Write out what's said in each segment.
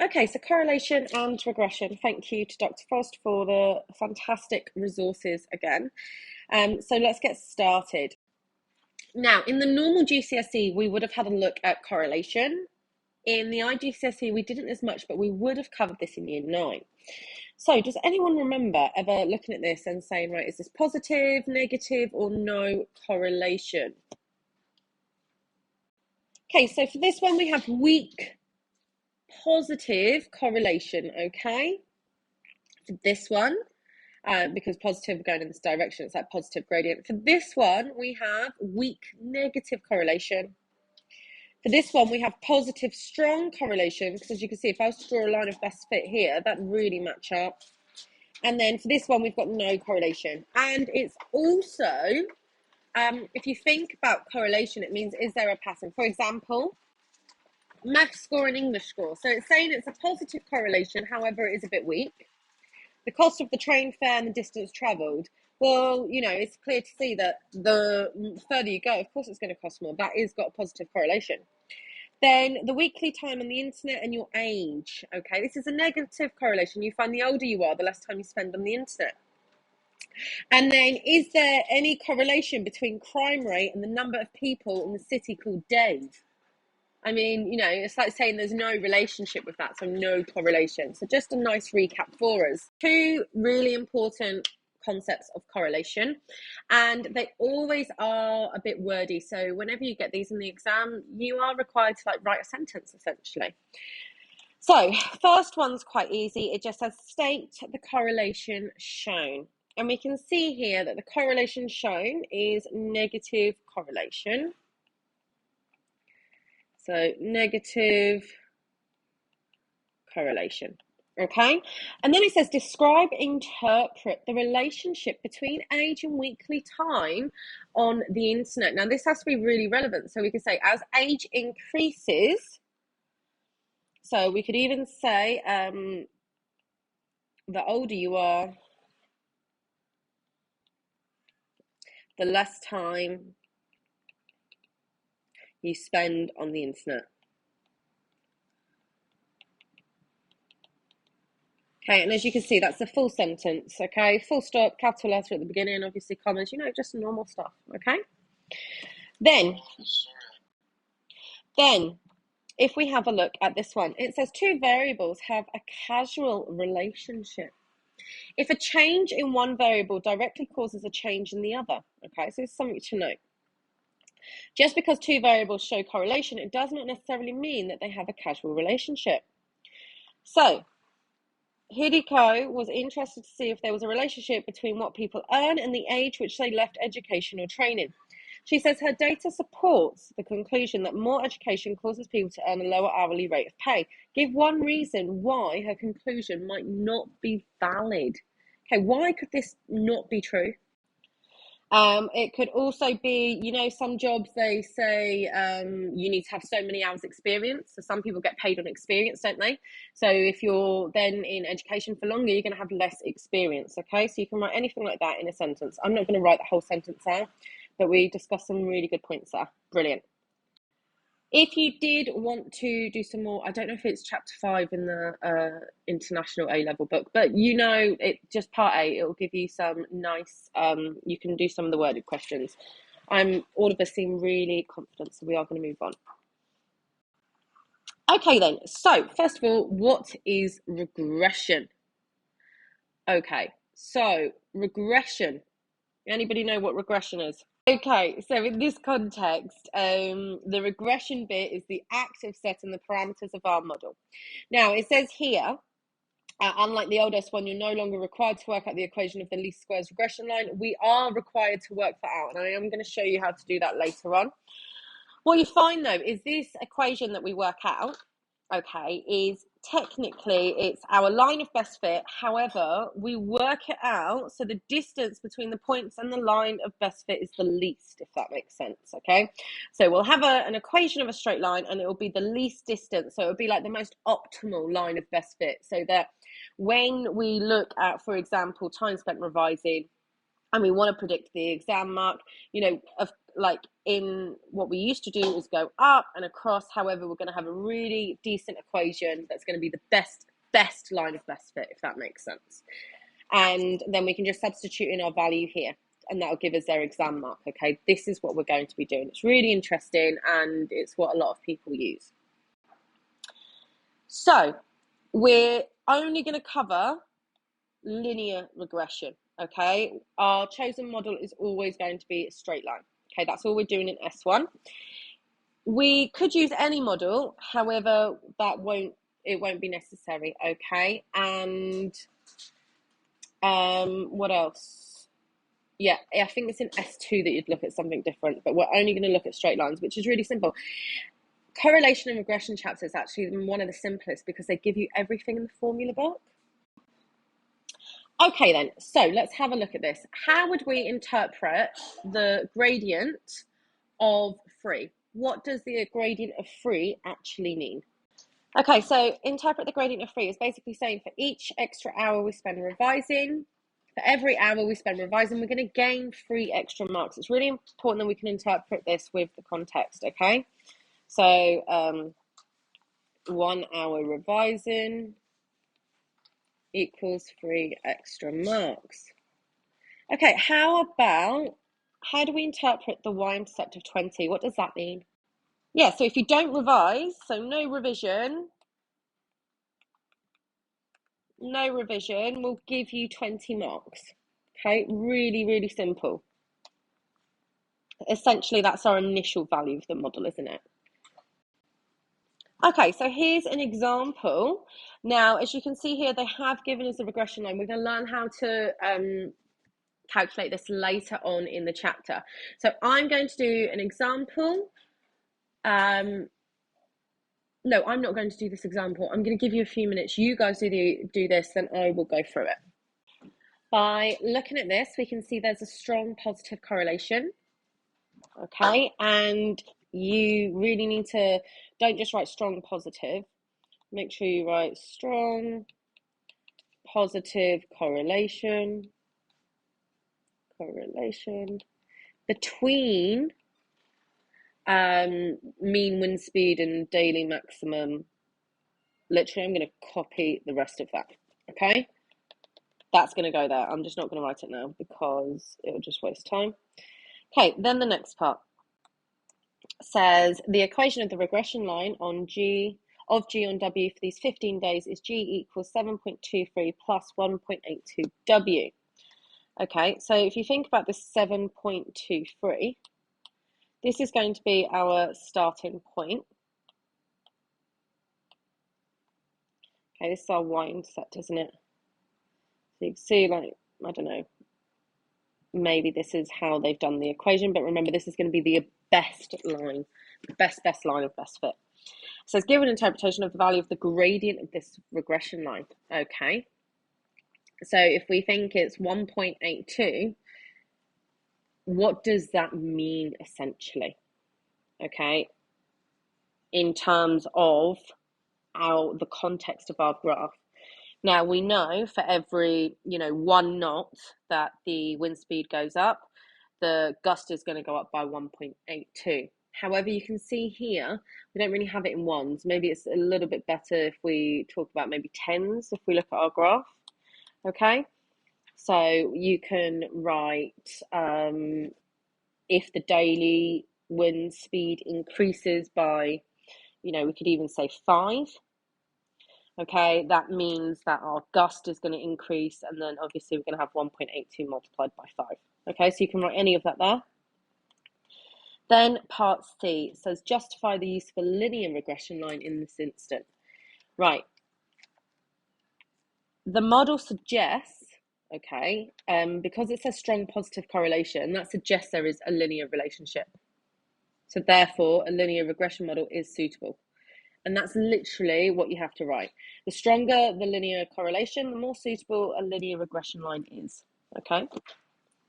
Okay, so correlation and regression. Thank you to Dr. Frost for the fantastic resources again. So let's get started. Now, in the normal GCSE, we would have had a look at correlation. In the IGCSE, we didn't as much, but we would have covered this in year 9. So does anyone remember ever looking at this and saying, right, is this positive, negative, or no correlation? Okay, so for this one, we have weak positive correlation, okay? For this one, because positive going in this direction, it's like positive gradient. For this one, we have weak negative correlation. For this one, we have positive strong correlation, because as you can see, if I was to draw a line of best fit here, that'd really match up. And then for this one, we've got no correlation. And it's also, if you think about correlation, it means, is there a pattern? For example, math score and English score. So it's saying it's a positive correlation, however, it is a bit weak. The cost of the train fare and the distance travelled. Well, you know, it's clear to see that the further you go, of course it's going to cost more. That is got a positive correlation. Then the weekly time on the internet and your age. Okay, this is a negative correlation. You find the older you are, the less time you spend on the internet. And then, is there any correlation between crime rate and the number of people in the city called Dave? I mean, you know, it's like saying there's no relationship with that, so no correlation. So just a nice recap for us. 2 really important concepts of correlation, and they always are a bit wordy. So whenever you get these in the exam, you are required to like write a sentence essentially. So first one's quite easy. It just says state the correlation shown. And we can see here that the correlation shown is negative correlation. So negative correlation, okay? And then it says describe, interpret the relationship between age and weekly time on the internet. Now this has to be really relevant. So we could say as age increases, so we could even say the older you are, the less time you spend on the internet. Okay, and as you can see, that's the full sentence, okay? Full stop, capital letter at the beginning, obviously commas, you know, just normal stuff, okay? Then, if we have a look at this one, it says 2 variables have a causal relationship. If a change in one variable directly causes a change in the other, okay? So it's something to note. Just because 2 variables show correlation, it does not necessarily mean that they have a causal relationship. So, Hideko was interested to see if there was a relationship between what people earn and the age which they left education or training. She says her data supports the conclusion that more education causes people to earn a lower hourly rate of pay. Give one reason why her conclusion might not be valid. Okay, why could this not be true? It could also be, you know, some jobs they say you need to have so many hours experience. So some people get paid on experience, don't they? So if you're then in education for longer, you're going to have less experience, okay? So you can write anything like that in a sentence. I'm not going to write the whole sentence out, but we discussed some really good points there. Brilliant. If you did want to do some more, I don't know if it's chapter 5 in the international A-level book, but you know, it just part A, it'll give you some nice, you can do some of the worded questions. All of us seem really confident, so we are going to move on. Okay then, so first of all, what is regression? Okay, so regression. Anybody know what regression is? Okay, so in this context, the regression bit is the act of setting the parameters of our model. Now, it says here, unlike the oldest one, you're no longer required to work out the equation of the least squares regression line. We are required to work that out, and I am going to show you how to do that later on. What you find, though, is this equation that we work out, okay, is technically it's our line of best fit. However, we work it out so the distance between the points and the line of best fit is the least, if that makes sense, okay? So we'll have an equation of a straight line, and it will be the least distance. So it will be like the most optimal line of best fit, so that when we look at, for example, time spent revising, and we want to predict the exam mark, you know, like in what we used to do is go up and across. However, we're going to have a really decent equation that's going to be the best line of best fit, if that makes sense. And then we can just substitute in our value here, and that'll give us their exam mark. Okay, this is what we're going to be doing. It's really interesting, and it's what a lot of people use. So we're only going to cover linear regression. Okay, our chosen model is always going to be a straight line. Okay, that's all we're doing in S1. We could use any model, however, it won't be necessary. Okay, and what else? Yeah, I think it's in S2 that you'd look at something different, but we're only going to look at straight lines, which is really simple. Correlation and regression chapter is actually one of the simplest because they give you everything in the formula book. Okay then, so let's have a look at this. How would we interpret the gradient of free? What does the gradient of free actually mean? Okay, so interpret the gradient of free is basically saying for each extra hour we spend revising, for every hour we spend revising, we're going to gain 3 extra marks. It's really important that we can interpret this with the context, okay? So 1 hour revising equals 3 extra marks. Okay, how do we interpret the y-intercept of 20? What does that mean? Yeah, so if you don't revise, so no revision will give you 20 marks. Okay, really, really simple. Essentially, that's our initial value of the model, isn't it? Okay, so here's an example. Now, as you can see here, they have given us a regression line. We're going to learn how to calculate this later on in the chapter. So I'm going to do an example. No, I'm not going to do this example. I'm going to give you a few minutes. You guys do this, then I will go through it. By looking at this, we can see there's a strong positive correlation. Okay, and you really need to, don't just write strong positive. Make sure you write strong positive correlation between mean wind speed and daily maximum. Literally, I'm going to copy the rest of that. Okay, that's going to go there. I'm just not going to write it now because it'll just waste time. Okay, then the next part says the equation of the regression line on G on W for these 15 days is G equals 7.23 plus 1.82 W. Okay, so if you think about this 7.23, this is going to be our starting point. Okay, this is our y-intercept, isn't it? So you can see, like, I don't know, maybe this is how they've done the equation, but remember, this is going to be the best line, the best line of best fit. So it's given interpretation of the value of the gradient of this regression line. Okay, so if we think it's 1.82, what does that mean essentially? Okay, in terms of the context of our graph. Now we know for every 1 knot that the wind speed goes up, the gust is going to go up by 1.82. However, you can see here, we don't really have it in ones. Maybe it's a little bit better if we talk about maybe tens, if we look at our graph. Okay, so you can write if the daily wind speed increases by, we could even say 5. Okay, that means that our gust is going to increase, and then obviously we're going to have 1.82 multiplied by 5. Okay, so you can write any of that there. Then part C says justify the use of a linear regression line in this instance. Right. The model suggests, okay, because it says strong positive correlation, that suggests there is a linear relationship. So therefore, a linear regression model is suitable. And that's literally what you have to write. The stronger the linear correlation, the more suitable a linear regression line is. Okay.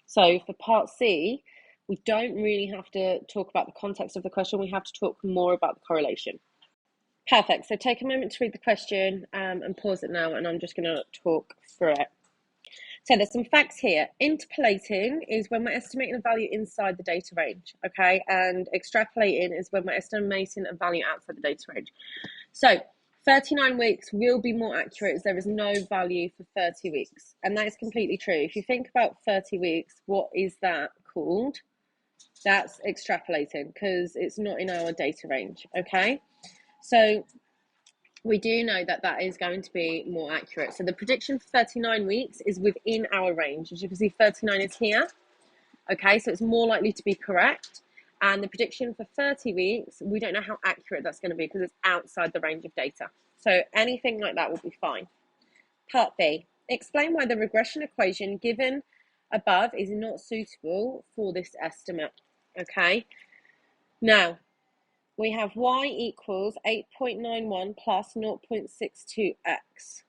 So for part C, we don't really have to talk about the context of the question. We have to talk more about the correlation. Perfect. So take a moment to read the question and pause it now, and I'm just going to talk through it. So there's some facts here. Interpolating is when we're estimating a value inside the data range, okay? And extrapolating is when we're estimating a value outside the data range. So 39 weeks will be more accurate as there is no value for 30 weeks. And that is completely true. If you think about 30 weeks, what is that called? That's extrapolating because it's not in our data range, okay? So we do know that that is going to be more accurate. So the prediction for 39 weeks is within our range. As you can see, 39 is here. Okay, so it's more likely to be correct. And the prediction for 30 weeks, we don't know how accurate that's going to be because it's outside the range of data. So anything like that will be fine. Part B, explain why the regression equation given above is not suitable for this estimate. Okay, now we have y equals 8.91 plus 0.62x.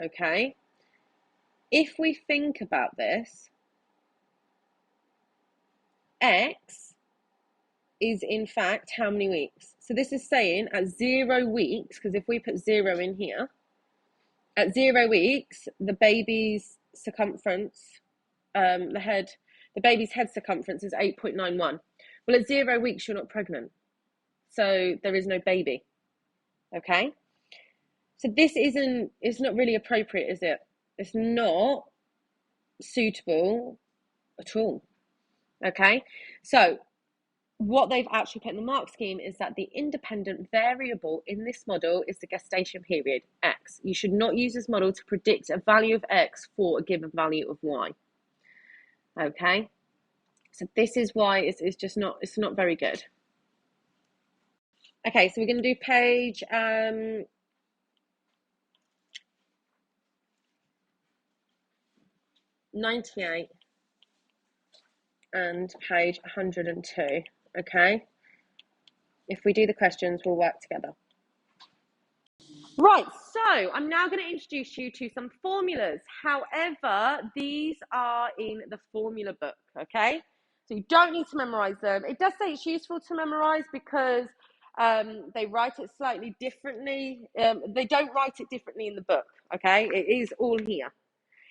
Okay, if we think about this, x is in fact how many weeks? So this is saying at 0 weeks, because if we put 0 in here, at 0 weeks, the baby's circumference, the baby's head circumference is 8.91. Well, at 0 weeks, you're not pregnant. So there is no baby, okay? So it's not really appropriate, is it? It's not suitable at all, okay? So what they've actually put in the mark scheme is that the independent variable in this model is the gestation period, x. You should not use this model to predict a value of x for a given value of y, okay? So this is why it's just not, it's not very good. Okay, so we're going to do page 98 and page 102, okay? If we do the questions, we'll work together. Right, so I'm now going to introduce you to some formulas. However, these are in the formula book, okay? So you don't need to memorize them. It does say it's useful to memorize because they write it slightly differently. They don't write it differently in the book, okay? It is all here.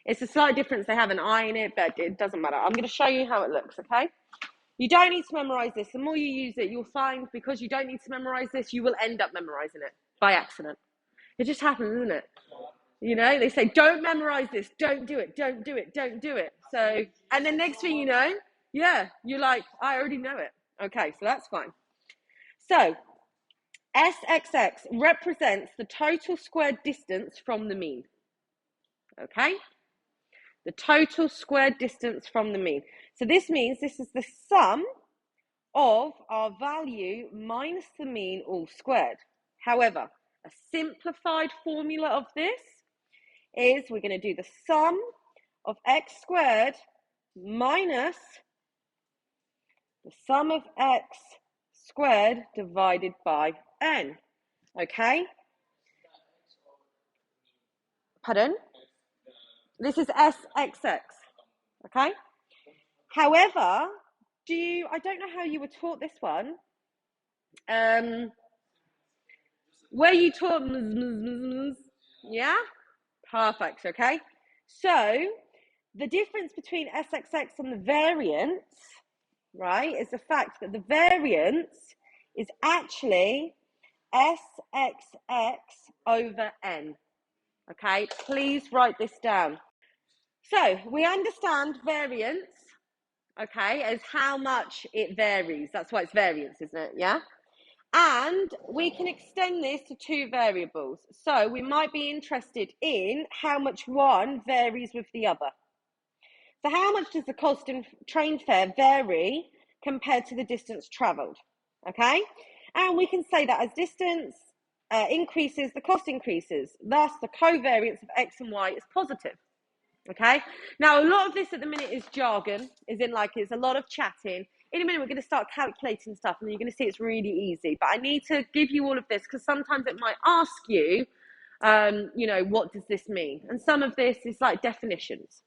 It's a slight difference. They have an I in it, but it doesn't matter. I'm going to show you how it looks, okay? You don't need to memorize this. The more you use it, you'll find because you don't need to memorize this, you will end up memorizing it by accident. It just happens, isn't it? You know, they say, don't memorize this. Don't do it. Don't do it. Don't do it. So, and then next thing you know, yeah, you're like, I already know it. Okay, so that's fine. So, SXX represents the total squared distance from the mean. Okay? The total squared distance from the mean. So this means this is the sum of our value minus the mean all squared. However, a simplified formula of this is we're going to do the sum of x squared minus the sum of x squared divided by n. Okay? Pardon? This is SXX. Okay? However, I don't know how you were taught this one. Were you taught, yeah? Perfect, okay? So, the difference between SXX and the variance, right, is the fact that the variance is actually SXX over N. Okay, please write this down. So, we understand variance, okay, as how much it varies. That's why it's variance, isn't it? Yeah? And we can extend this to two variables. So we might be interested in how much one varies with the other. So how much does the cost in train fare vary compared to the distance travelled? Okay? And we can say that as distance increases, the cost increases. Thus, the covariance of x and y is positive. Okay? Now, a lot of this at the minute is jargon, is in like it's a lot of chatting. In a minute, we're going to start calculating stuff, and you're going to see it's really easy. But I need to give you all of this because sometimes it might ask you, you know, what does this mean? And some of this is like definitions.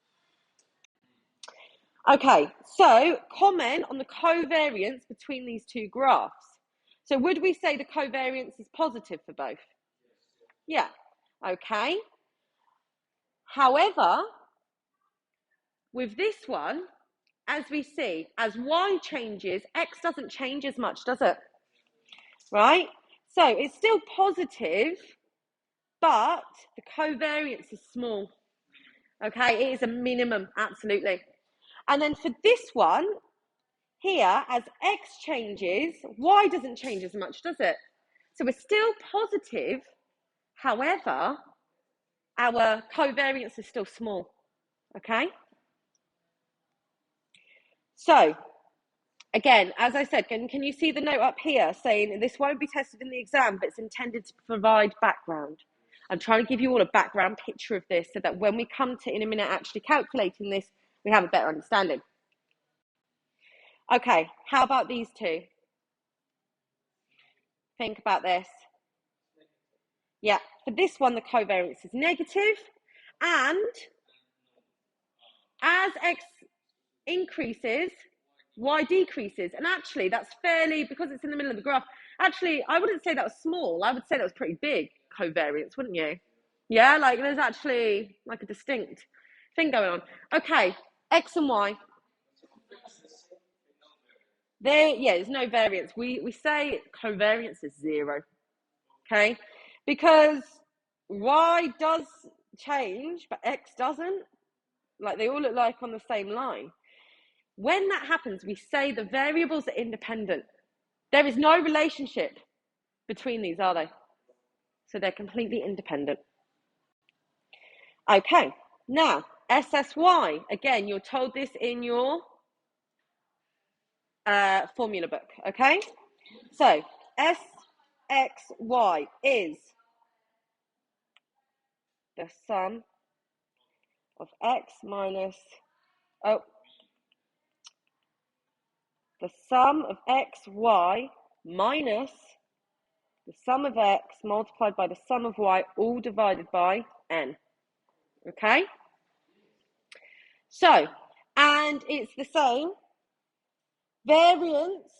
Okay, so comment on the covariance between these two graphs. So would we say the covariance is positive for both? Yeah, okay. However, with this one, as we see, as y changes, x doesn't change as much, does it? Right? So it's still positive, but the covariance is small. Okay, it is a minimum, absolutely. And then for this one here, as x changes, y doesn't change as much, does it? So we're still positive, however, our covariance is still small. Okay? So, again, as I said, can you see the note up here saying this won't be tested in the exam, but it's intended to provide background? I'm trying to give you all a background picture of this so that when we come to, in a minute, actually calculating this, we have a better understanding. Okay, how about these two? Think about this. Yeah, for this one, the covariance is negative, and as x increases, y decreases. And actually, that's fairly, because it's in the middle of the graph, actually, I wouldn't say that was small. I would say that was pretty big covariance, wouldn't you? Yeah, like there's actually like a distinct thing going on. Okay, x and y. There's no variance. We say covariance is 0, okay? Because y does change, but x doesn't. Like they all look like on the same line. When that happens, we say the variables are independent. There is no relationship between these, are they? So they're completely independent. Okay, now SSY. Again, you're told this in your formula book, okay? So SXY is the sum of x minus, the sum of xy minus the sum of x multiplied by the sum of y, all divided by n. Okay? So, and it's the same. Variance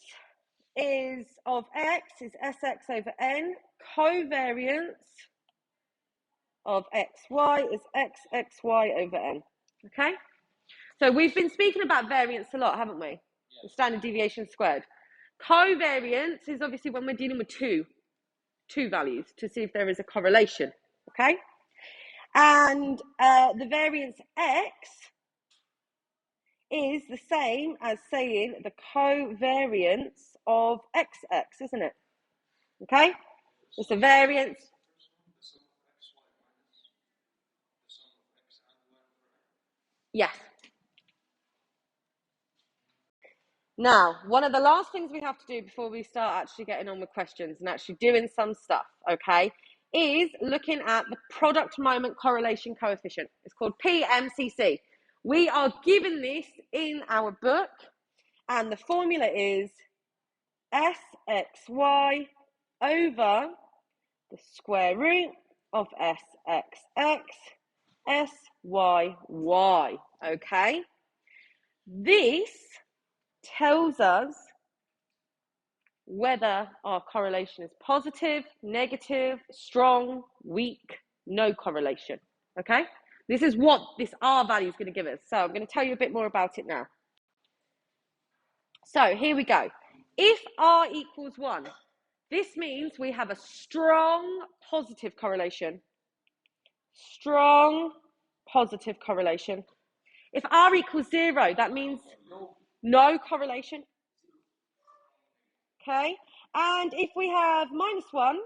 is of x is sx over n. Covariance of xy is xxy over n. Okay? So we've been speaking about variance a lot, haven't we? The standard deviation squared. Covariance is obviously when we're dealing with two values to see if there is a correlation. Okay? And the variance x is the same as saying the covariance of xx, isn't it? Okay? It's a variance. Yes. Now, one of the last things we have to do before we start actually getting on with questions and actually doing some stuff, okay, is looking at the product moment correlation coefficient. It's called PMCC. We are given this in our book, and the formula is SXY over the square root of SXX SYY, okay? This tells us whether our correlation is positive, negative, strong, weak, no correlation, okay? This is what this R value is going to give us. So I'm going to tell you a bit more about it now. So here we go. If R equals 1, this means we have a strong positive correlation. Strong positive correlation. If R equals 0, that means no correlation. Okay? And if we have -1,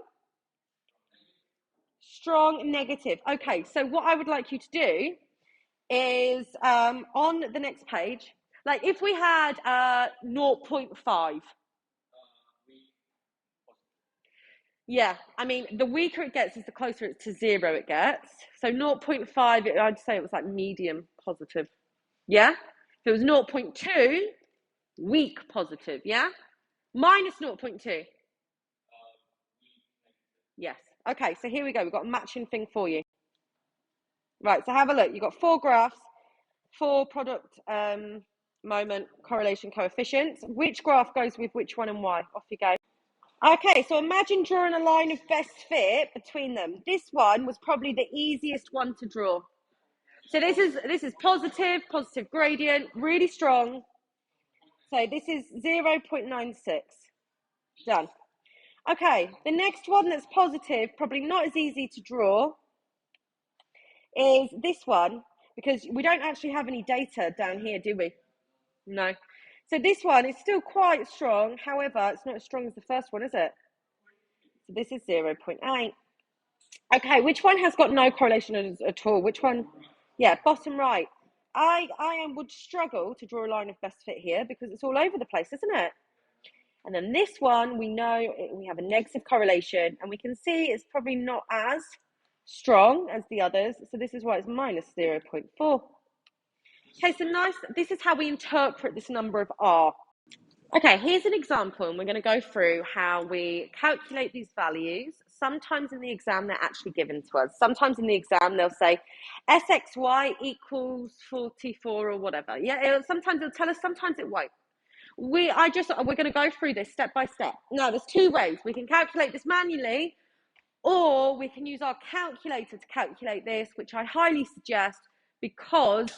strong negative. Okay, so what I would like you to do is on the next page, like if we had 0.5. Yeah, I mean, the weaker it gets is the closer to 0 it gets. So 0.5, I'd say it was like medium positive. Yeah? If it was 0.2, weak positive, yeah? Minus 0.2. Yes. Okay, so here we go. We've got a matching thing for you. Right, so have a look. You've got 4 graphs, 4 product moment correlation coefficients. Which graph goes with which one and why? Off you go. Okay, so imagine drawing a line of best fit between them. This one was probably the easiest one to draw. So this is positive gradient, really strong. So this is 0.96. Done. Okay, the next one that's positive, probably not as easy to draw, is this one, because we don't actually have any data down here, do we? No. So this one is still quite strong. However, it's not as strong as the first one, is it? So this is 0.8. Okay, which one has got no correlation at all? Which one? Yeah, bottom right. I would struggle to draw a line of best fit here because it's all over the place, isn't it? And then this one, we know we have a negative correlation, and we can see it's probably not as strong as the others. So this is why it's minus 0.4. Okay, so nice. This is how we interpret this number of R. Okay, here's an example, and we're going to go through how we calculate these values. Sometimes in the exam, they're actually given to us. Sometimes in the exam, they'll say SXY equals 44 or whatever. Yeah, sometimes it'll tell us, sometimes it won't. We're going to go through this step by step. Now, there's two ways. We can calculate this manually, or we can use our calculator to calculate this, which I highly suggest because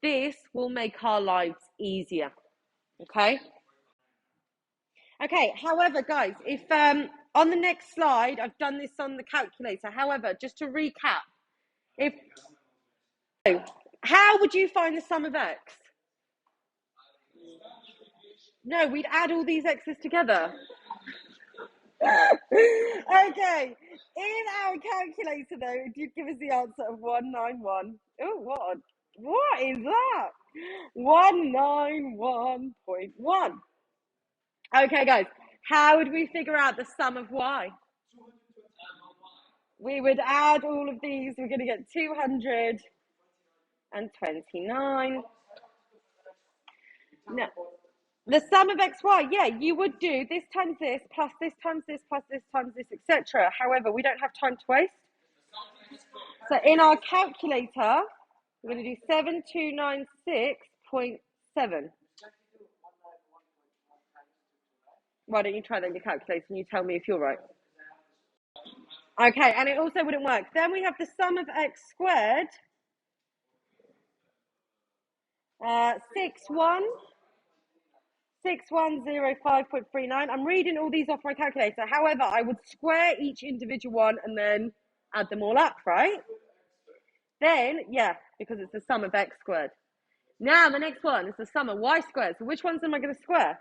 this will make our lives easier. Okay? Okay, however, guys, if on the next slide, I've done this on the calculator. However, just to recap, how would you find the sum of x? No, we'd add all these x's together. Okay, in our calculator, though, it did give us the answer of 191. Oh, what is that? 191.1. Okay, guys, how would we figure out the sum of y? We would add all of these. We're going to get 229. No. The sum of xy, yeah, you would do this times this, plus this times this, plus this times this, etc. However, we don't have time to waste. So in our calculator, we're going to do 7296.7. Why don't you try that in your calculator and you tell me if you're right? Okay, and it also wouldn't work. Then we have the sum of x squared. 6105.39. I'm reading all these off my calculator. However, I would square each individual one and then add them all up, right? Then, yeah, because it's the sum of x squared. Now, the next one is the sum of y squared. So which ones am I going to square?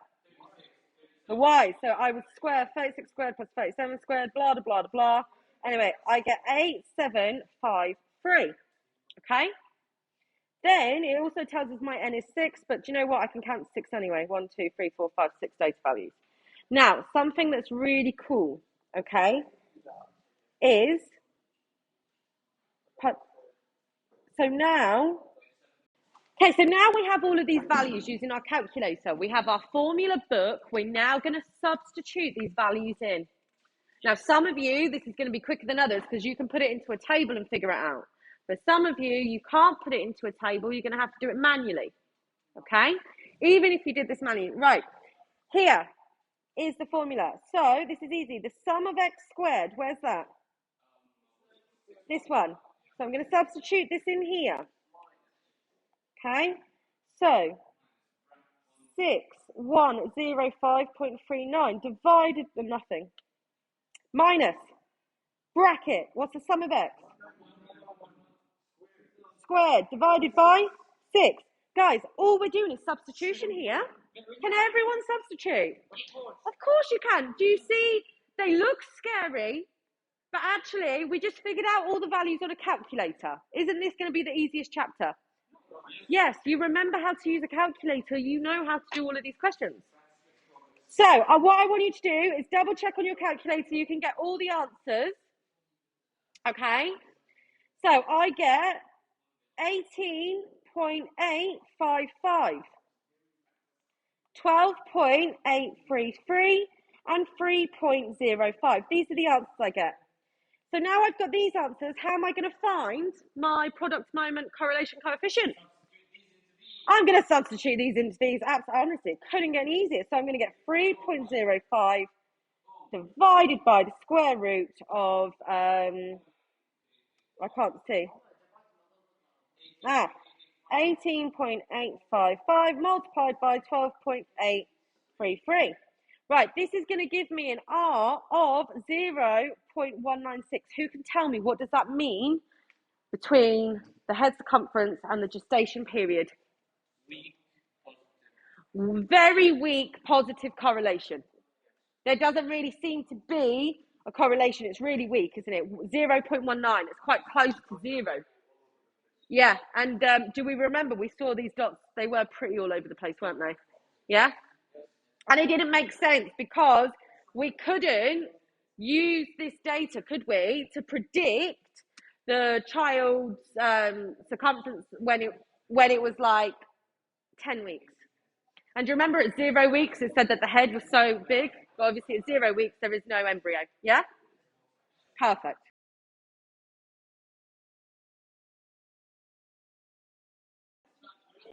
The y. So I would square 36 squared plus 37 squared, blah, blah, blah, blah. Anyway, I get 8753. Okay? Then it also tells us my n is 6, but do you know what? I can count to 6 anyway. 1, 2, 3, 4, 5, 6 data values. Now, something that's really cool, okay, is, so now we have all of these values using our calculator. We have our formula book. We're now going to substitute these values in. Now, some of you, this is going to be quicker than others because you can put it into a table and figure it out. For some of you, you can't put it into a table. You're going to have to do it manually, okay? Even if you did this manually. Right, here is the formula. So this is easy. The sum of x squared, where's that? This one. So I'm going to substitute this in here. Okay, so 6105.39 divided by nothing. Minus, bracket, what's the sum of x? Squared divided by 6. Guys, all we're doing is substitution here. Can everyone substitute? Of course you can. Do you see? They look scary, but actually we just figured out all the values on a calculator. Isn't this going to be the easiest chapter? Yes, you remember how to use a calculator. You know how to do all of these questions. So what I want you to do is double check on your calculator. You can get all the answers. Okay. So I get 18.855, 12.833, and 3.05. These are the answers I get. So now I've got these answers. How am I going to find my product moment correlation coefficient? I'm going to substitute these into these. Honestly, it couldn't get any easier. So I'm going to get 3.05 divided by the square root of, I can't see, 18.855 multiplied by 12.833. Right, this is going to give me an R of 0.196. Who can tell me what does that mean between the head circumference and the gestation period? Very weak positive correlation. There doesn't really seem to be a correlation. It's really weak, isn't it? 0.19. It's quite close to 0. Yeah, and do we remember we saw these dots? They were pretty all over the place, weren't they? Yeah? And it didn't make sense because we couldn't use this data, could we, to predict the child's circumference when it was like 10 weeks. And do you remember at 0 weeks it said that the head was so big? Well, obviously at 0 weeks there is no embryo. Yeah? Perfect.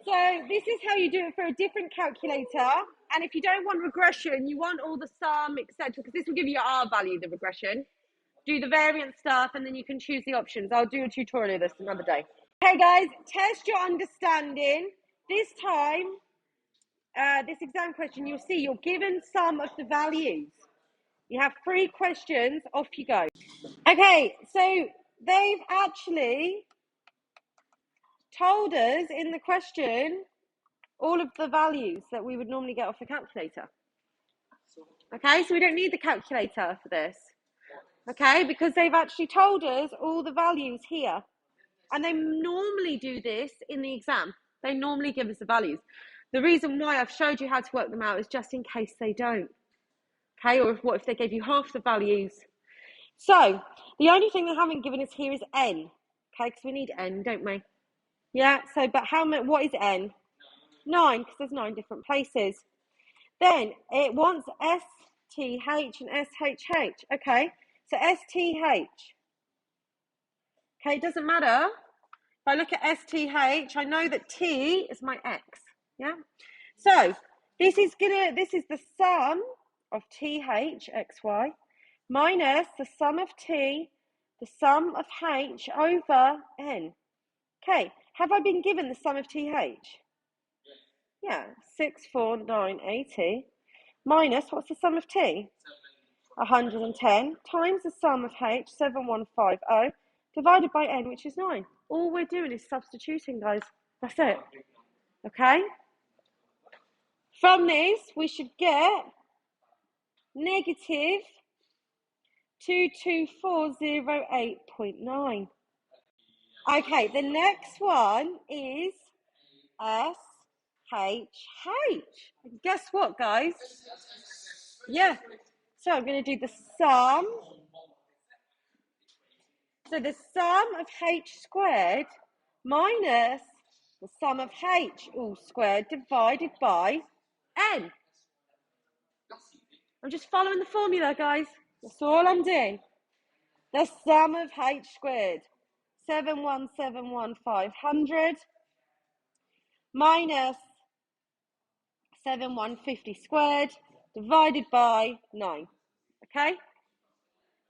So this is how you do it for a different calculator. And if you don't want regression, you want all the sum, etc., because this will give you your R value, the regression. Do the variance stuff, and then you can choose the options. I'll do a tutorial of this another day. Okay, guys, test your understanding. This time, this exam question, you'll see you're given some of the values. You have 3 questions, off you go. Okay, so they've actually told us in the question all of the values that we would normally get off the calculator. Okay, so we don't need the calculator for this. Okay, because they've actually told us all the values here. And they normally do this in the exam. They normally give us the values. The reason why I've showed you how to work them out is just in case they don't. Okay, or what if they gave you half the values? So, the only thing they haven't given us here is n. Okay, because we need n, don't we? Yeah, so, but what is n? 9, because there's 9 different places. Then it wants STH and SHH. Okay, so STH. Okay, it doesn't matter. If I look at STH, I know that T is my X. Yeah. So this is the sum of TH XY minus the sum of T, the sum of H over N. Okay, have I been given the sum of TH? Yeah, 64980 minus, what's the sum of T? 110 times the sum of H, 7150, divided by N, which is 9. All we're doing is substituting, guys. That's it. Okay? From this, we should get negative 22408.9. Okay, the next one is SHH. Guess what, guys? Yeah. So I'm going to do the sum. So the sum of H squared minus the sum of H all squared divided by N. I'm just following the formula, guys. That's all I'm doing. The sum of H squared, 7171500 minus 7150 squared divided by 9. Okay?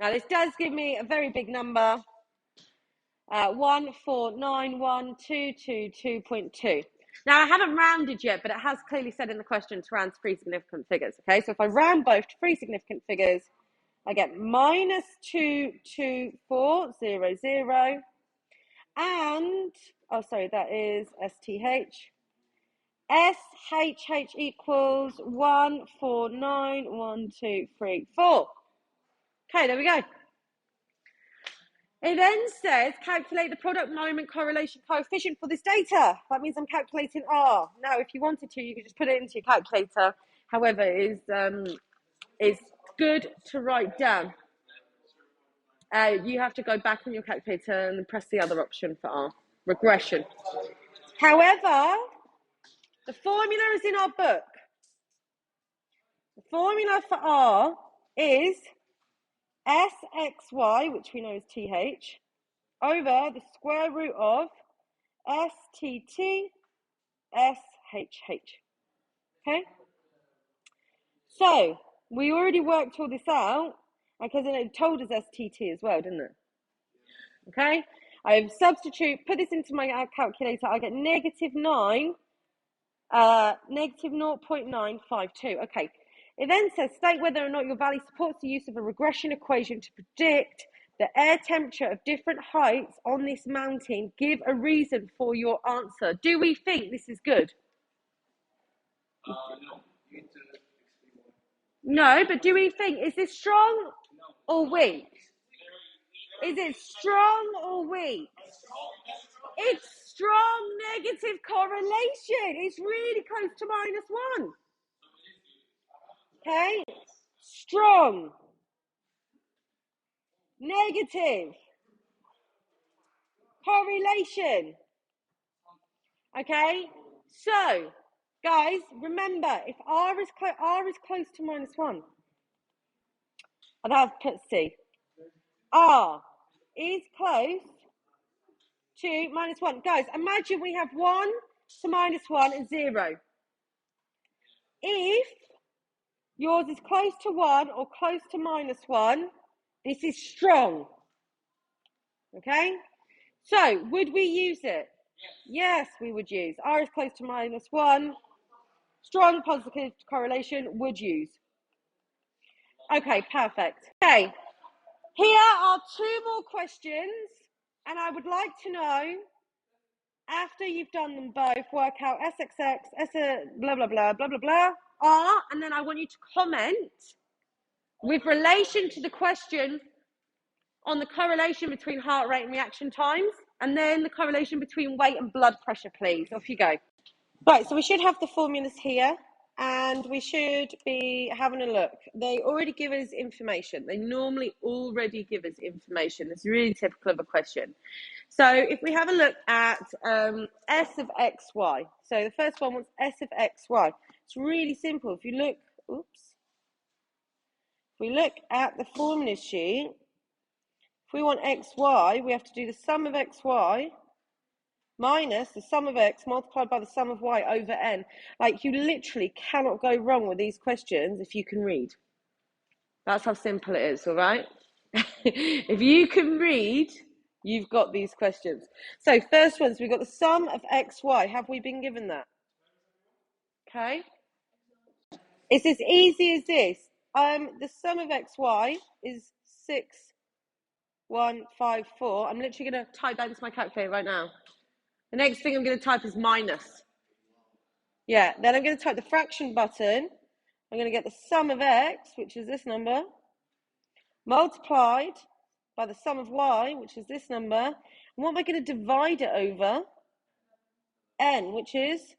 Now this does give me a very big number. 1491222.2. Now I haven't rounded yet, but it has clearly said in the question to round to 3 significant figures. Okay, so if I round both to 3 significant figures, I get minus 22400, and that is STH. SHH equals 1491234. Okay, there we go. It then says calculate the product moment correlation coefficient for this data. That means I'm calculating R. Now, if you wanted to, you could just put it into your calculator. However, it's good to write down. You have to go back on your calculator and press the other option for R, regression. However, the formula is in our book. The formula for R is SXY, which we know is TH, over the square root of STT SHH. Okay? So, we already worked all this out, because it told us STT as well, didn't it? Okay? I substitute, put this into my calculator, I get negative 0.952. Okay. It then says, state whether or not your value supports the use of a regression equation to predict the air temperature of different heights on this mountain. Give a reason for your answer. Do we think this is good? No, but do we think, is this strong or weak? Is it strong or weak? It's strong negative correlation. It's really close to -1. Okay? Strong. Negative. Correlation. Okay? So, guys, remember, if R is close to -1, I'd have put C. R is close to -1. Guys, imagine we have 1 to -1 and 0. If yours is close to 1 or close to -1, this is strong. Okay? So, would we use it? Yes, we would use. R is close to -1. Strong positive correlation, would use. Okay, perfect. Okay, here are 2 more questions, and I would like to know, after you've done them both, work out SXX, blah, blah, blah, blah, blah, blah, R, and then I want you to comment with relation to the question on the correlation between heart rate and reaction times, and then the correlation between weight and blood pressure, please. Off you go. Right, so we should have the formulas here, and we should be having a look. They already give us information. They normally already give us information. It's really typical of a question. So if we have a look at S of xy, so the first one was S of xy. It's really simple. If you look, if we look at the formula sheet, if we want xy, we have to do the sum of xy minus the sum of x multiplied by the sum of y over n. Like, you literally cannot go wrong with these questions if you can read. That's how simple it is, all right? If you can read, you've got these questions. So first ones, we've got the sum of xy. Have we been given that? Okay. It's as easy as this. The sum of xy is 6154. I'm literally going to type that into my calculator right now. The next thing I'm going to type is minus. Yeah, then I'm going to type the fraction button. I'm going to get the sum of x, which is this number, multiplied by the sum of y, which is this number. And what am I going to divide it over? N, which is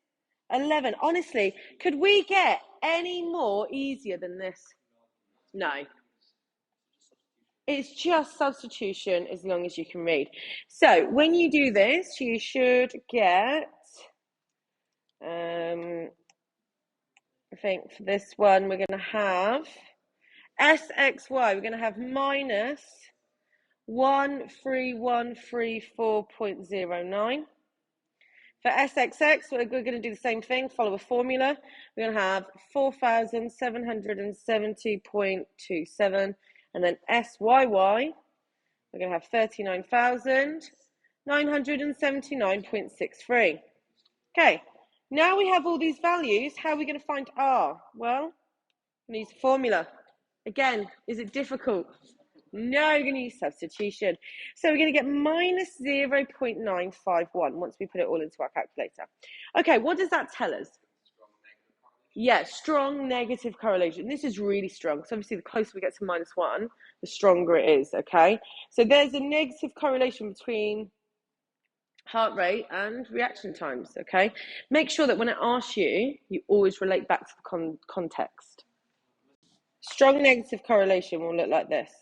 11. Honestly, could we get any more easier than this? No. It's just substitution as long as you can read. So when you do this, you should get, I think for this one, we're going to have SXY, we're going to have minus 1334.09. For SXX, we're going to do the same thing, follow a formula. We're going to have 4,770.27. And then SYY, we're going to have 39,979.63. Okay, now we have all these values. How are we going to find R? Well, we're going to use a formula. Again, is it difficult? No, we're going to use substitution. So we're going to get minus 0.951 once we put it all into our calculator. Okay, what does that tell us? Yeah, strong negative correlation. This is really strong. So obviously the closer we get to -1, the stronger it is, okay? So there's a negative correlation between heart rate and reaction times, okay? Make sure that when it asks you, you always relate back to the context. Strong negative correlation will look like this,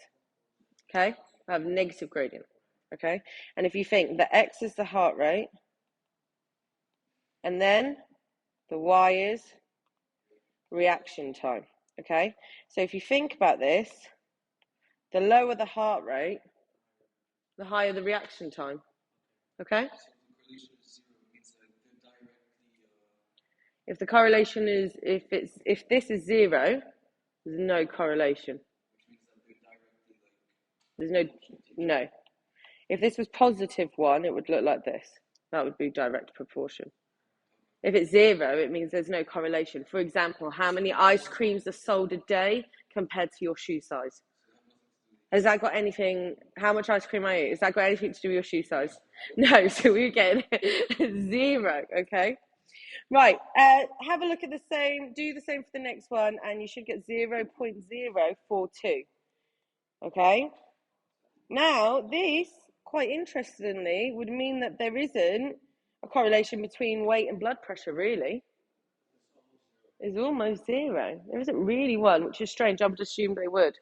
okay? I have a negative gradient, okay? And if you think that X is the heart rate, and then the Y is reaction time, okay? So if you think about this, the lower the heart rate, the higher the reaction time, okay? If the correlation is, if this is 0, there's no correlation. There's no. If this was positive 1, it would look like this. That would be direct proportion. If it's 0, it means there's no correlation. For example, how many ice creams are sold a day compared to your shoe size? Has that got anything, how much ice cream I eat, has that got anything to do with your shoe size? No, so we're getting 0, okay? Right, have a look at the same, do the same for the next one, and you should get 0.042, okay? Now, this, quite interestingly, would mean that there isn't a correlation between weight and blood pressure, really. It's almost 0. There isn't really one, which is strange. I would assume they would.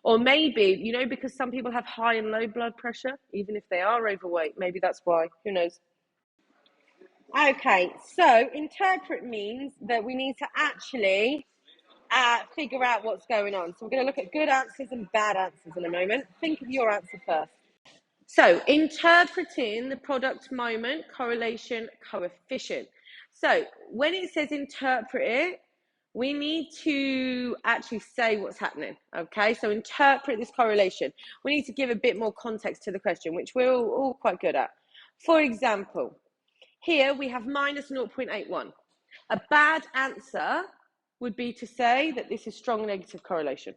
Or maybe, you know, because some people have high and low blood pressure, even if they are overweight. Maybe that's why. Who knows? Okay, so interpret means that we need to actually figure out what's going on. So we're going to look at good answers and bad answers in a moment. Think of your answer first. So interpreting the product moment correlation coefficient. So when it says interpret it, we need to actually say what's happening, okay? So interpret this correlation. We need to give a bit more context to the question, which we're all quite good at. For example, here we have minus 0.81. A bad answer would be to say that this is strong negative correlation.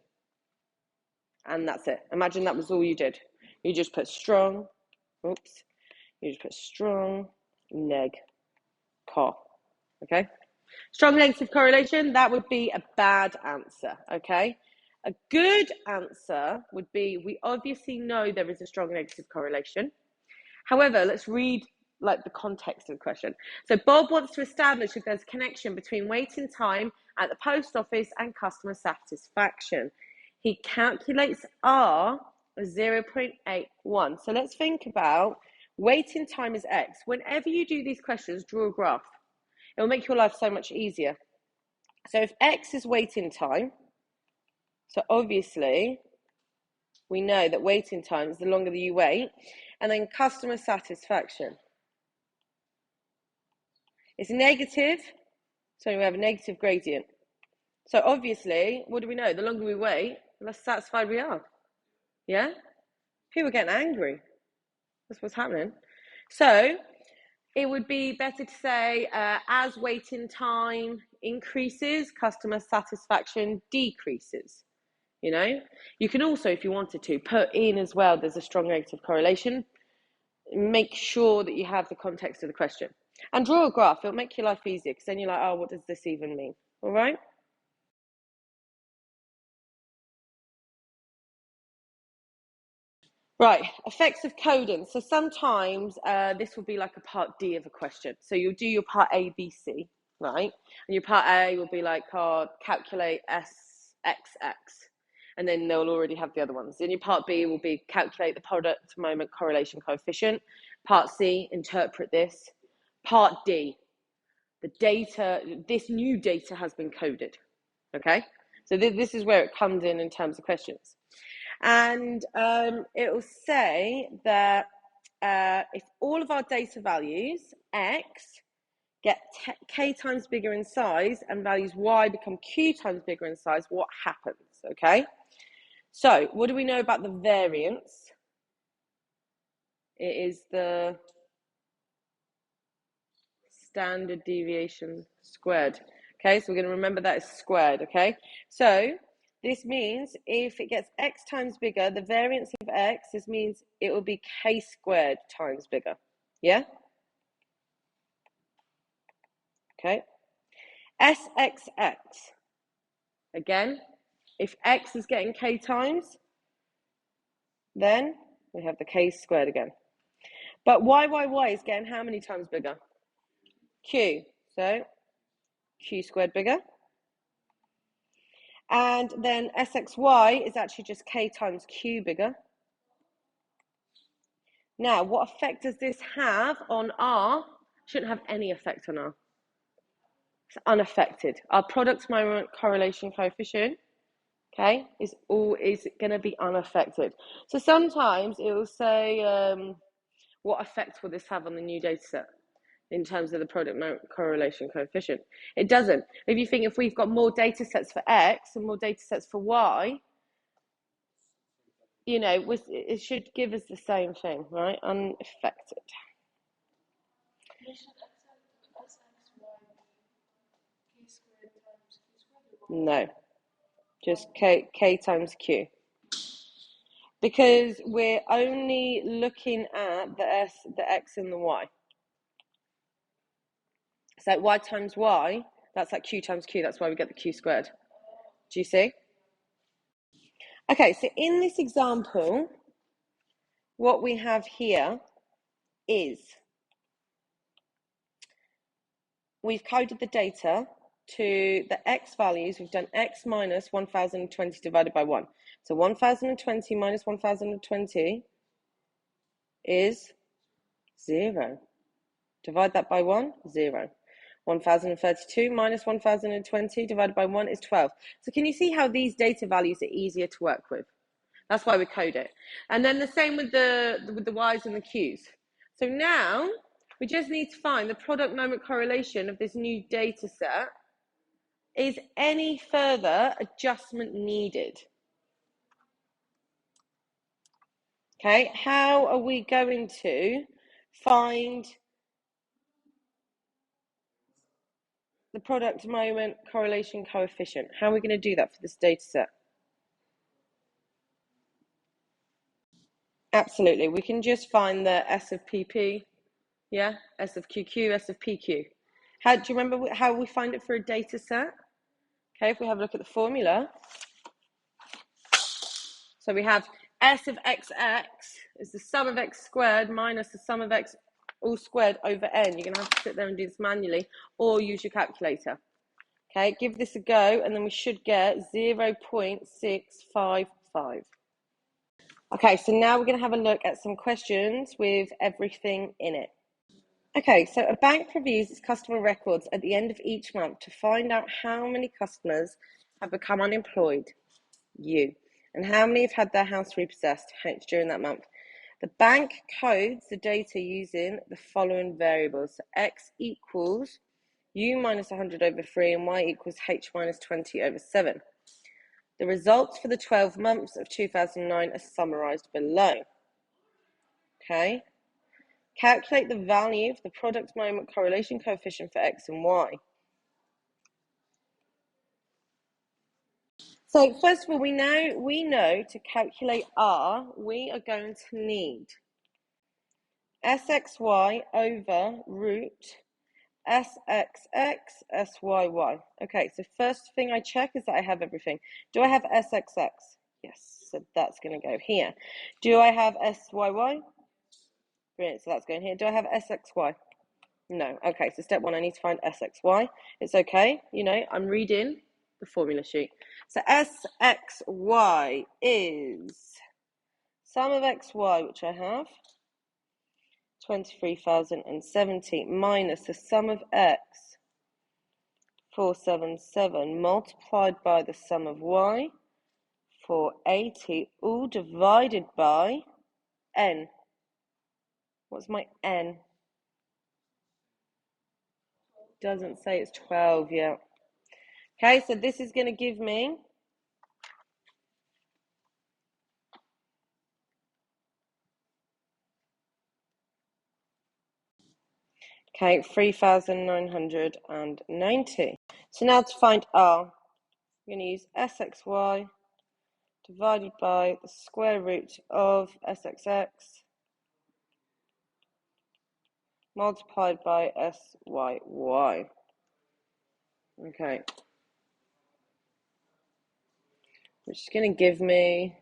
And that's it. Imagine that was all you did. You just put strong, neg, car, okay? Strong negative correlation, that would be a bad answer, okay? A good answer would be, we obviously know there is a strong negative correlation. However, let's read like the context of the question. So Bob wants to establish if there's a connection between waiting time at the post office and customer satisfaction. He calculates R as 0.81. So let's think about waiting time is X. Whenever you do these questions, draw a graph. It will make your life so much easier. So if X is waiting time, so obviously we know that waiting time is the longer that you wait, and then customer satisfaction. It's negative, so we have a negative gradient. So obviously, what do we know? The longer we wait, the less satisfied we are. Yeah? People are getting angry. That's what's happening. So it would be better to say, as waiting time increases, customer satisfaction decreases. You know, you can also, if you wanted to, put in as well, there's a strong negative correlation. Make sure that you have the context of the question. And draw a graph. It'll make your life easier, because then you're like, oh, what does this even mean? All right? Right, effects of coding. So sometimes this will be like a part D of a question. So you'll do your part A, B, C, right? And your part A will be like, calculate S, X, X. And then they'll already have the other ones. And your part B will be calculate the product moment correlation coefficient. Part C, interpret this. Part D, the data, this new data has been coded, okay? So this is where it comes in terms of questions. And it will say that if all of our data values, X, get K times bigger in size and values Y become Q times bigger in size, what happens, okay? So what do we know about the variance? It is the standard deviation squared. Okay, so we're going to remember that is squared, okay? So this means if it gets X times bigger, the variance of X, this means it will be K squared times bigger. Yeah? Okay. SXX. Again, if X is getting K times, then we have the K squared again. But Y is getting how many times bigger? Q. So Q squared bigger. And then SXY is actually just K times Q bigger. Now, what effect does this have on R? Shouldn't have any effect on R. It's unaffected. Our product moment correlation coefficient, okay, is going to be unaffected. So sometimes it will say, what effect will this have on the new data set in terms of the product moment correlation coefficient? It doesn't. If you think if we've got more data sets for X and more data sets for Y, you know, it should give us the same thing, right? Unaffected. No, just K times Q. Because we're only looking at the X, and the Y. So Y times Y, that's like Q times Q. That's why we get the Q squared. Do you see? Okay, so in this example, what we have here is we've coded the data to the X values. We've done X minus 1020 divided by 1. So 1020 minus 1020 is 0. Divide that by 1, 0. 1032 minus 1020 divided by 1 is 12. So can you see how these data values are easier to work with? That's why we code it. And then the same with the Y's and the Q's. So now we just need to find the product moment correlation of this new data set. Is any further adjustment needed? Okay, how are we going to find the product moment correlation coefficient? How are we going to do that for this data set? Absolutely, we can just find the S of PP, yeah, S of QQ, S of PQ. Do you remember how we find it for a data set? Okay, if we have a look at the formula. So we have S of XX is the sum of X squared minus the sum of X all squared over N. You're going to have to sit there and do this manually or use your calculator. Okay, give this a go, and then we should get 0.655. Okay, so now we're going to have a look at some questions with everything in it. Okay, so a bank reviews its customer records at the end of each month to find out how many customers have become unemployed, U, and how many have had their house repossessed, H, during that month. The bank codes the data using the following variables. So X equals U minus 100 over 3 and Y equals H minus 20 over 7. The results for the 12 months of 2009 are summarized below. Okay. Calculate the value of the product moment correlation coefficient for X and Y. So first of all, we know to calculate R, we are going to need SXY over root SXX SYY. Okay, so first thing I check is that I have everything. Do I have SXX? Yes, so that's going to go here. Do I have SYY? Brilliant, so that's going here. Do I have SXY? No. Okay, so step 1, I need to find SXY. It's okay, you know, I'm reading the formula sheet. So SXY is sum of XY, which I have, 23,070, minus the sum of X, 477, multiplied by the sum of Y, 480, all divided by N. What's my N? Doesn't say, it's 12 yet. Okay, so this is going to give me okay, 3,990. So now to find R, I'm going to use SXY divided by the square root of SXX multiplied by SYY. Okay. Which is going to give me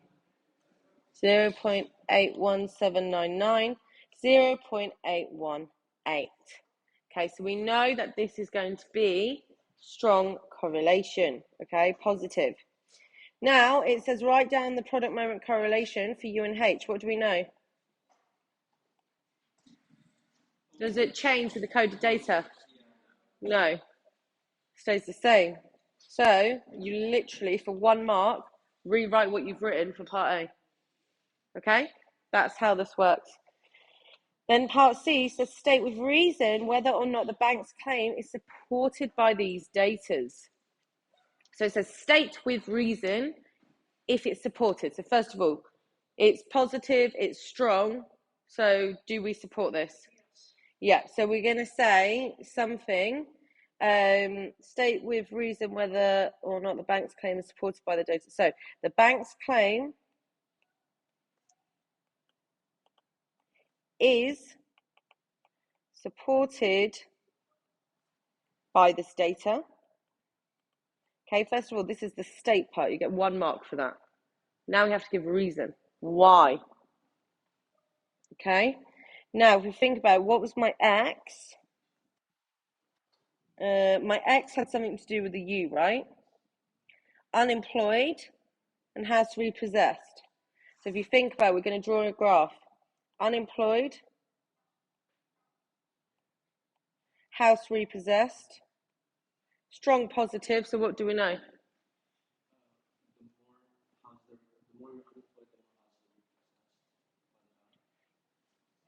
0.81799, 0.818. Okay, so we know that this is going to be strong correlation, okay, positive. Now, it says write down the product moment correlation for U and H. What do we know? Does it change with the coded data? No, stays the same. So, you literally, for 1 mark, rewrite what you've written for part A. Okay, that's how this works. Then part C says state with reason whether or not the bank's claim is supported by these datas. So it says state with reason if it's supported. So first of all, It's positive, it's strong. So do we support this? Yeah, so we're going to say something, state with reason whether or not the bank's claim is supported by the data. So the bank's claim is supported by this data. Okay, first of all, this is the state part. You get 1 mark for that. Now we have to give a reason. Why? Okay, now if we think about what was my X, my X had something to do with the U, right? Unemployed and house repossessed. So if you think about it, we're going to draw a graph. Unemployed, house repossessed, strong positive. So what do we know?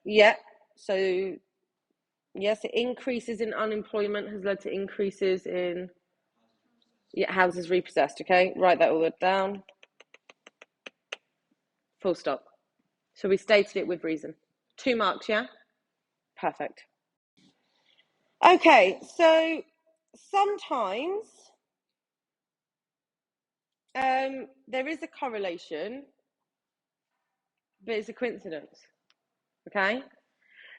Yeah, so yes, increases in unemployment has led to increases in houses repossessed. Okay, write that all down. Full stop. So we stated it with reason. 2 marks, yeah? Perfect. Okay, so sometimes there is a correlation, but it's a coincidence. Okay,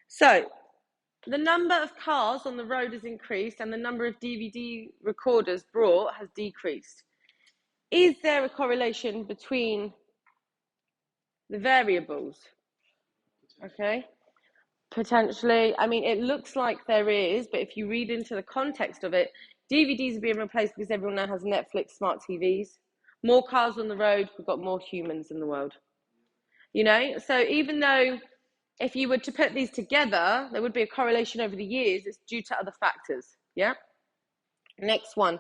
so the number of cars on the road has increased and the number of DVD recorders brought has decreased. Is there a correlation between the variables? Okay, potentially. I mean, it looks like there is, but if you read into the context of it, DVDs are being replaced because everyone now has Netflix, smart TVs. More cars on the road, we've got more humans in the world. You know, so even though if you were to put these together, there would be a correlation over the years. It's due to other factors. Yeah. Next one.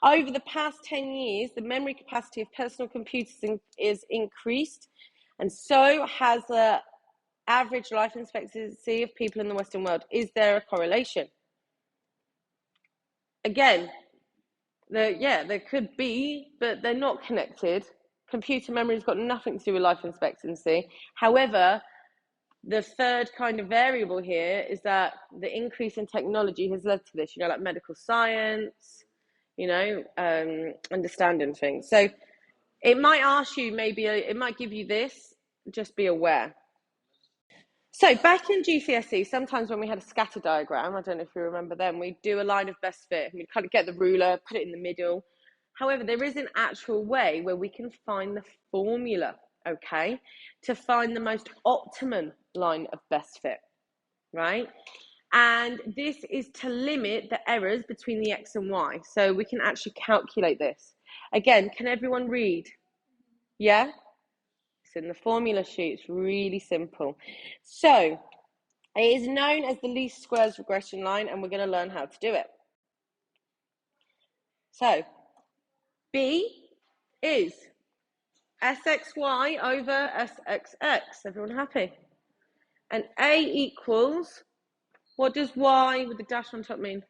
Over the past 10 years, the memory capacity of personal computers is increased, and so has the average life expectancy of people in the Western world. Is there a correlation? Again, there could be, but they're not connected. Computer memory's got nothing to do with life expectancy. However, the third kind of variable here is that the increase in technology has led to this, like medical science, understanding things. So it might ask you, it might give you this, just be aware. So back in GCSE, sometimes when we had a scatter diagram, I don't know if you remember them, we'd do a line of best fit. We'd kind of get the ruler, put it in the middle. However, there is an actual way where we can find the formula, okay, to find the most optimum line of best fit, right? And this is to limit the errors between the X and Y. So we can actually calculate this. Again, can everyone read? Yeah? It's in the formula sheet. It's really simple. So it is known as the least squares regression line, and we're going to learn how to do it. So B is SXY over SXX. Everyone happy? And A equals, what does Y with the dash on top mean?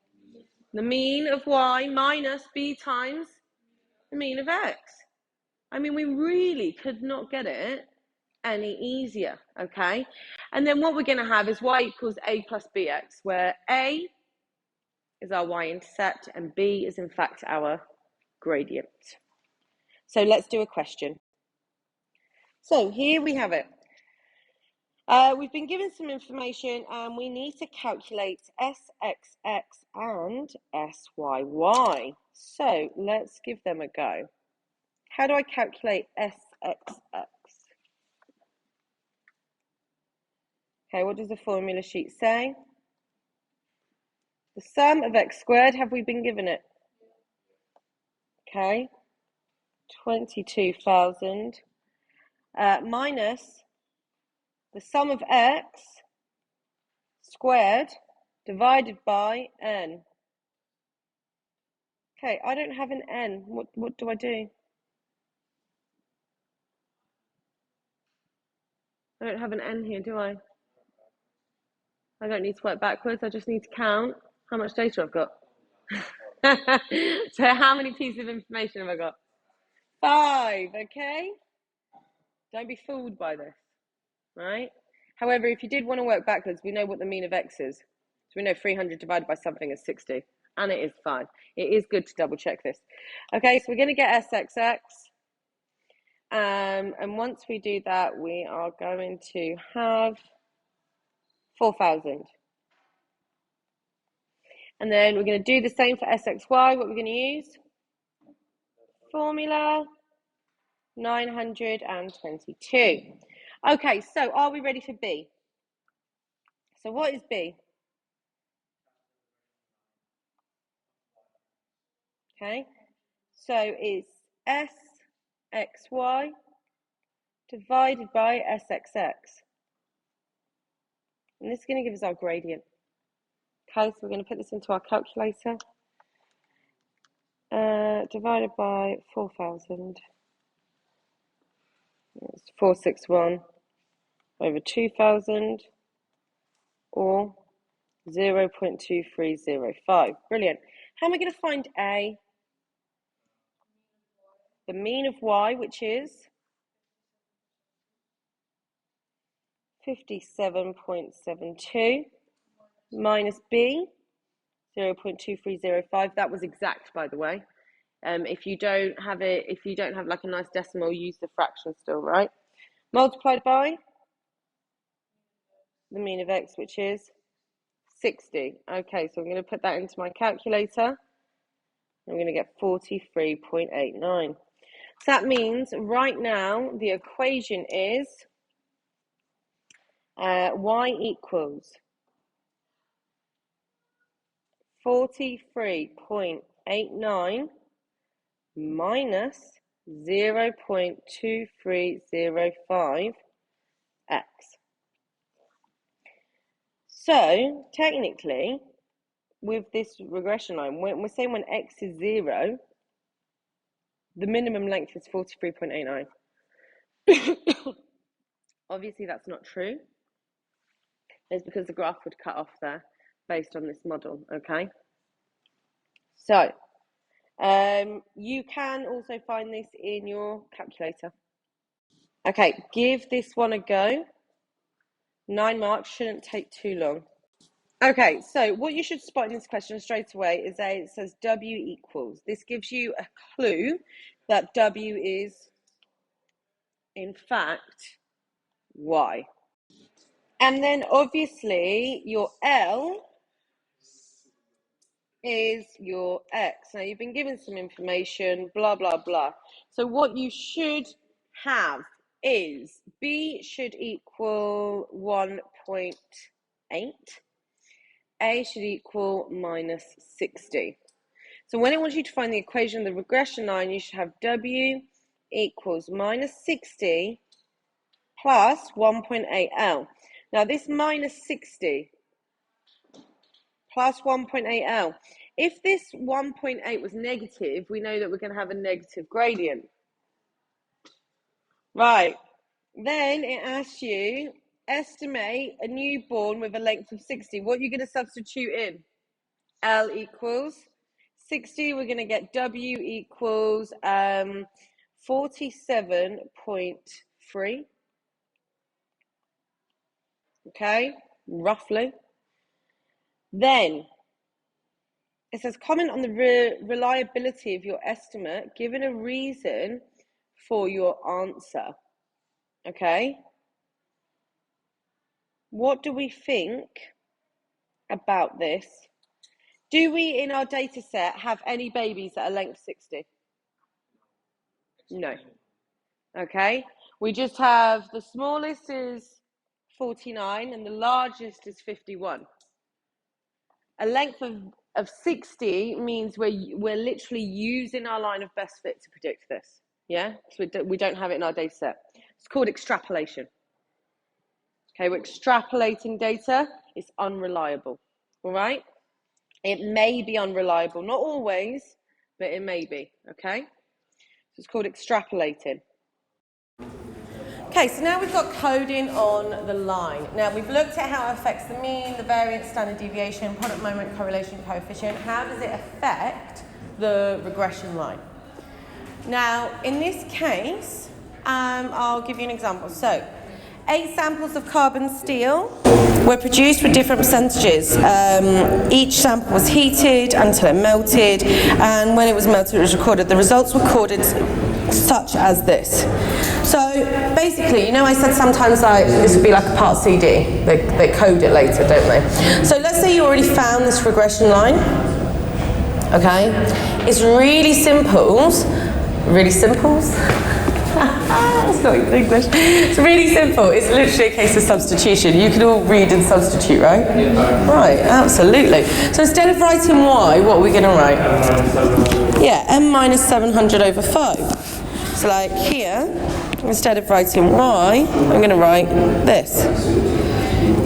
The mean of Y minus B times the mean of X. I mean, we really could not get it any easier, okay? And then what we're going to have is Y equals A plus BX, where A is our y-intercept and B is in fact our gradient. So let's do a question. So here we have it. We've been given some information and we need to calculate SXX and SYY. So let's give them a go. How do I calculate SXX? Okay, what does the formula sheet say? The sum of x squared, have we been given it? Okay, 22,000 minus the sum of x squared divided by n. Okay, I don't have an n. What do I do? I don't have an n here, do I? I don't need to work backwards. I just need to count how much data I've got. So how many pieces of information have I got? 5, okay? Don't be fooled by this, right? However, if you did want to work backwards, we know what the mean of x is. So we know 300 divided by something is 60, and it is 5. It is good to double check this. Okay, so we're going to get SXX. And once we do that, we are going to have 4,000. And then we're going to do the same for SXY. What we're going to use? Formula 922. Okay, so are we ready for B? So what is B? Okay, so it's SXY divided by SXX. And this is going to give us our gradient. Okay, so we're going to put this into our calculator. Divided by 4,000. It's 461 over 2,000, or 0.2305. Brilliant. How am I going to find A? The mean of Y, which is 57.72, minus B, 0.2305. That was exact, by the way. If you don't have like a nice decimal, use the fraction still, right? Multiplied by the mean of X, which is 60. Okay, so I'm going to put that into my calculator. I'm going to get 43.89. So that means right now the equation is Y equals 43.89 minus 0.2305 x. So technically, with this regression line, when we're saying when x is 0, the minimum length is 43.89. Obviously, that's not true. It's because the graph would cut off there based on this model, okay? So, you can also find this in your calculator. Okay, give this one a go. 9 marks, shouldn't take too long. Okay, so what you should spot in this question straight away is it says W equals. This gives you a clue that W is, in fact, Y. And then obviously your L is your X. Now you've been given some information, blah, blah, blah. So what you should have is B should equal 1.8. A should equal minus 60. So when it wants you to find the equation of the regression line, you should have W equals minus 60 plus 1.8L. Now this minus 60 plus 1.8L, if this 1.8 was negative, we know that we're going to have a negative gradient. Right, then it asks you, estimate a newborn with a length of 60. What are you going to substitute in? L equals 60. We're going to get W equals 47.3. Okay, roughly. Then it says comment on the reliability of your estimate, given a reason for your answer. Okay. What do we think about this? Do we, in our data set, have any babies that are length 60? No. Okay. We just have the smallest is 49 and the largest is 51. A length of 60 means we're literally using our line of best fit to predict this. Yeah? So we don't have it in our data set. It's called extrapolation. Okay, we're extrapolating data. It's unreliable. All right? It may be unreliable. Not always, but it may be. Okay? So it's called extrapolating. Okay, so now we've got coding on the line. Now we've looked at how it affects the mean, the variance, standard deviation, product moment, correlation coefficient. How does it affect the regression line? Now, in this case, I'll give you an example. So, 8 samples of carbon steel were produced with different percentages. Each sample was heated until it melted, and when it was melted, it was recorded. The results were recorded such as this. So basically, you know, I said sometimes like this would be like a part CD. They code it later, don't they? So let's say you already found this regression line. Okay, it's really simples. Really simples. It's not even English. It's really simple. It's literally a case of substitution. You can all read and substitute, right? Yeah. Right, absolutely. So instead of writing y, what are we going to write? Yeah, m minus 700 over 5. So like here, instead of writing y, I'm going to write this.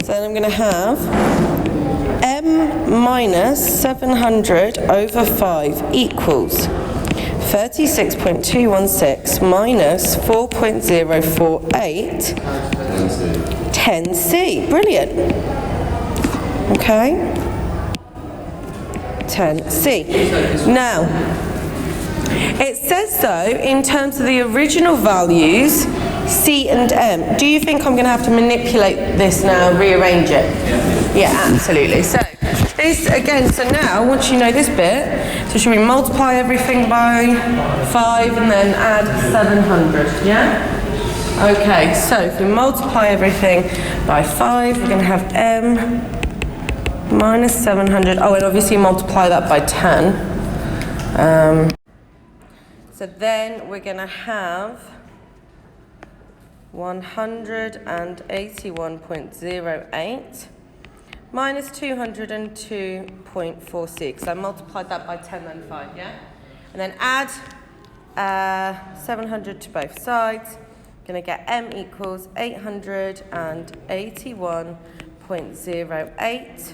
So then I'm going to have m minus 700 over 5 equals 36.216 minus 4.048 10C. Brilliant. Okay. 10C. Now, it says though, in terms of the original values, C and M, do you think I'm going to have to manipulate this now, rearrange it? Yeah, absolutely. So, this again, so now, once you know this bit, so should we multiply everything by 5 and then add 700, yeah? Okay, so if we multiply everything by 5, we're going to have M minus 700, oh, and obviously multiply that by 10. So then we're going to have 181.08 minus 202.46. I multiplied that by 10 then 5, yeah? And then add 700 to both sides. Going to get m equals 881.08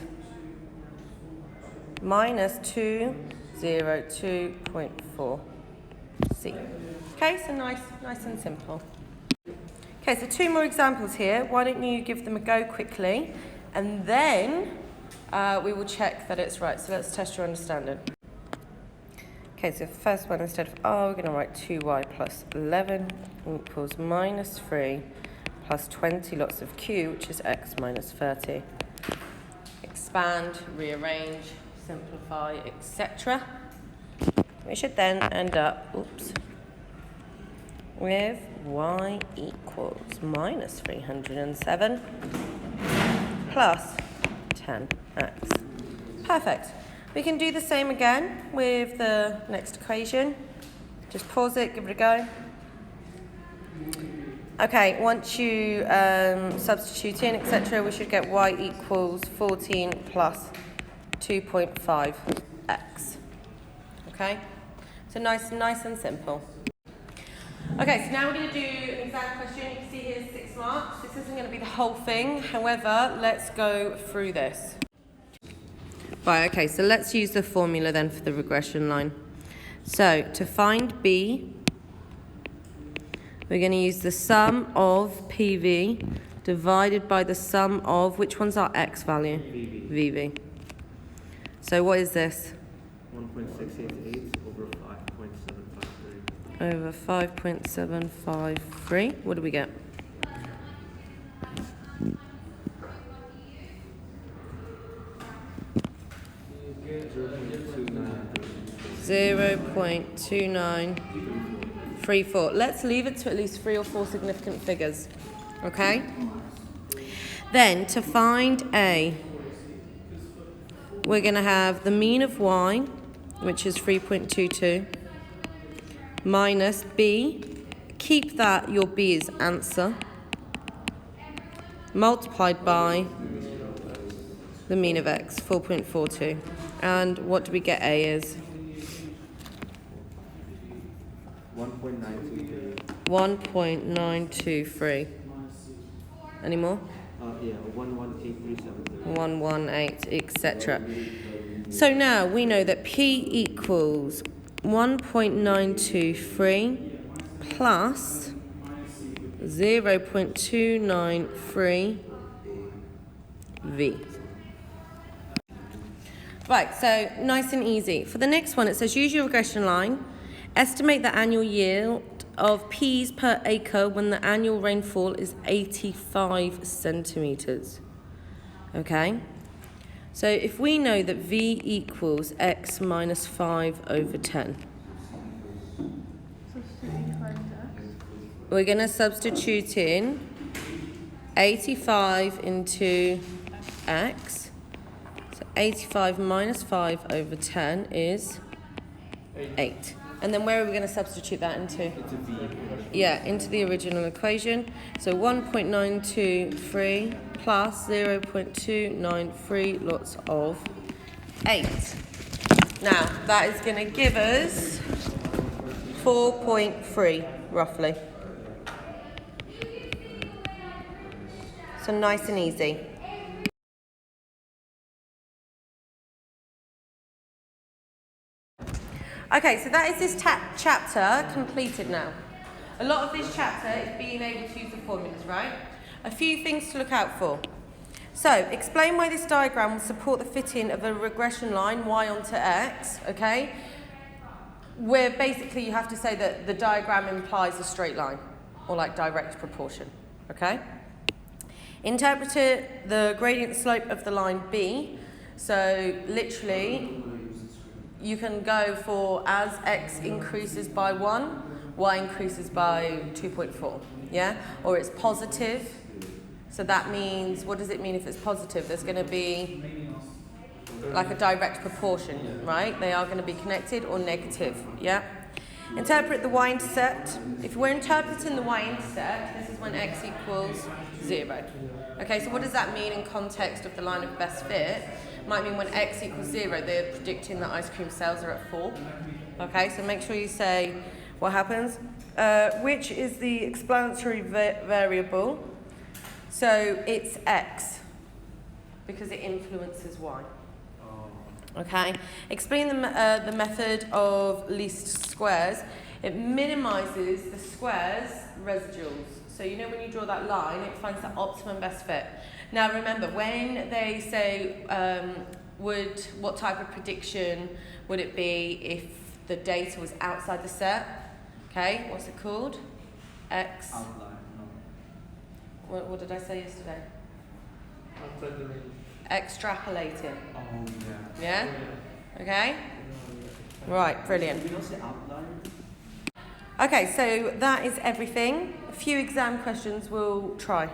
minus 202.4. C. Okay, so nice and simple. Okay, so 2 more examples here. Why don't you give them a go quickly, and then we will check that it's right. So let's test your understanding. Okay, so the first one, instead of r, we're going to write 2y plus 11 equals minus 3 plus 20 lots of q, which is x minus 30. Expand, rearrange, simplify, etc. We should then end up, with y equals minus 307 plus 10x. Perfect. We can do the same again with the next equation. Just pause it, give it a go. Okay, once you substitute in, etc., we should get y equals 14 plus 2.5x. Okay? So nice and simple. Okay, so now we're going to do an exam question. You can see here's 6 marks. This isn't going to be the whole thing. However, let's go through this. Right, okay, so let's use the formula then for the regression line. So, to find B, we're going to use the sum of PV divided by the sum of, which one's our X value? VV. So what is this? 1.688 over 5.753. Over 5.753. What do we get? .2934. Let's leave it to at least 3 or 4 significant figures. Okay? Then, to find A, we're going to have the mean of y, which is 3.22, minus B, keep that, your B is answer, multiplied by the mean of x, 4.42. And what do we get A is? 1.923. Any more? Yeah, 11837. 118, etc. So now we know that P equals 1.923 plus 0.293 V. Right, so nice and easy. For the next one, it says use your regression line, estimate the annual yield of peas per acre when the annual rainfall is 85 centimetres. Okay? So if we know that V equals x minus 5 over 10, we're going to substitute in 85 into x. So 85 minus 5 over 10 is 8. And then where are we going to substitute that into? Yeah, into the original equation. So 1.923 plus 0.293 lots of 8. Now, that is going to give us 4.3, roughly. So nice and easy. Okay, so that is this chapter completed now. A lot of this chapter is being able to use the formulas, right? A few things to look out for. So, explain why this diagram will support the fitting of a regression line y onto x, okay? Where basically you have to say that the diagram implies a straight line, or like direct proportion, okay? Interpret the gradient slope of the line B. So literally, you can go for as x increases by 1, y increases by 2.4, yeah? Or it's positive. So that means, what does it mean if it's positive? There's going to be like a direct proportion, right? They are going to be connected or negative, yeah? Interpret the y-intercept. If we're interpreting the y-intercept, this is when x equals 0. Okay, so what does that mean in context of the line of best fit? Might mean when x equals 0, they're predicting that ice cream sales are at 4. Okay, so make sure you say what happens. Which is the explanatory variable? So it's x, because it influences y. Okay, explain the method of least squares. It minimises the squares' residuals. So you know when you draw that line, it finds the optimum best fit. Now remember, when they say what type of prediction would it be if the data was outside the set? Okay, what's it called? X. Outlier, no. What did I say yesterday? Outside the range. Extrapolating. Oh, Yeah? Okay? Right, brilliant. You don't say outlier? Okay, so that is everything. A few exam questions we'll try.